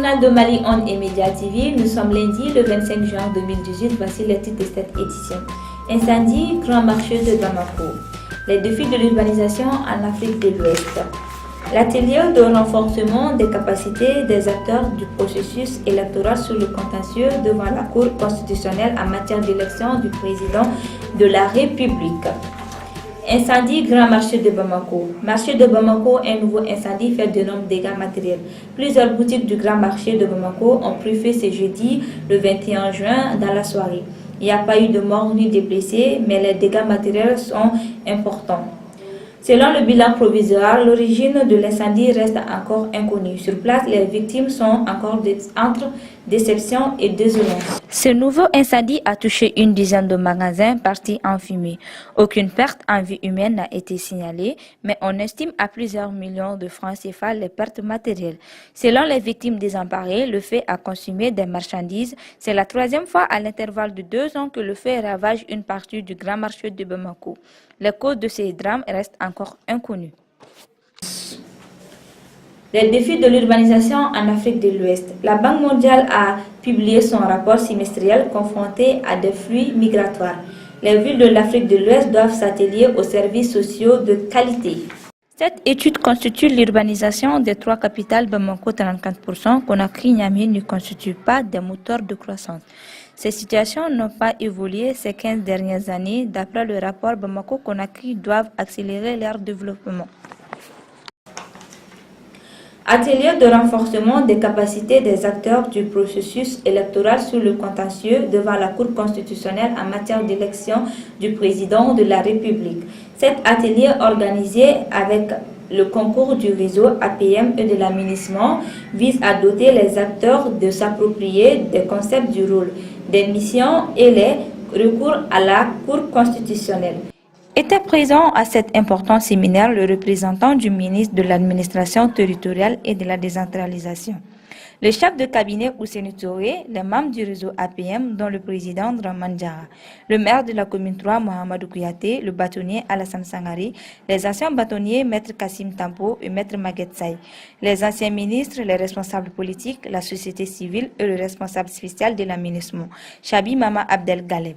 journal de Mali On et Média TV, nous sommes lundi le 25 juin 2018. Voici les titres de cette édition. Incendie, grand marché de Bamako. Les défis de l'urbanisation en Afrique de l'Ouest. L'atelier de renforcement des capacités des acteurs du processus électoral sur le contentieux devant la Cour constitutionnelle en matière d'élection du président de la République. Incendie, grand marché de Bamako. Marché de Bamako, un nouveau incendie fait d'énormes dégâts matériels. Plusieurs boutiques du grand marché de Bamako ont pris feu ce jeudi, le 21 juin, dans la soirée. Il n'y a pas eu de morts ni de blessés, mais les dégâts matériels sont importants. Selon le bilan provisoire, l'origine de l'incendie reste encore inconnue. Sur place, les victimes sont encore entre déception et désolation. Ce nouveau incendie a touché une dizaine de magasins partis en fumée. Aucune perte en vie humaine n'a été signalée, mais on estime à plusieurs millions de francs CFA les pertes matérielles. Selon les victimes désemparées, le feu a consumé des marchandises. C'est la troisième fois à l'intervalle de 2 ans que le feu ravage une partie du grand marché de Bamako. Les causes de ces drames restent encore inconnues. Les défis de l'urbanisation en Afrique de l'Ouest. La Banque mondiale a publié son rapport semestriel confronté à des flux migratoires. Les villes de l'Afrique de l'Ouest doivent s'atteler aux services sociaux de qualité. Cette étude constitue l'urbanisation des 3 capitales Bamako 34%, Conakry, Niamey ne constituent pas des moteurs de croissance. Ces situations n'ont pas évolué ces 15 dernières années. D'après le rapport, Bamako-Conakry doivent accélérer leur développement. Atelier de renforcement des capacités des acteurs du processus électoral sur le contentieux devant la Cour constitutionnelle en matière d'élection du président de la République. Cet atelier organisé avec le concours du réseau APM et de l'aménagement vise à doter les acteurs de s'approprier des concepts du rôle, des missions et les recours à la Cour constitutionnelle. Était présent à cet important séminaire le représentant du ministre de l'Administration territoriale et de la décentralisation, le chef de cabinet Ousseynou Touré, les membres du réseau APM, dont le président Draman Diarra, le maire de la commune 3, Mohamedou Kouyaté, le bâtonnier Alassane Sangari, les anciens bâtonniers Maître Kassim Tampo et Maître Maguette Saï, les anciens ministres, les responsables politiques, la société civile et le responsable spécial de l'aménagement, Chabi Mama Abdel Galeb.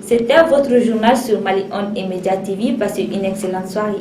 C'était votre journal sur Mali On et Média TV. Passez une excellente soirée.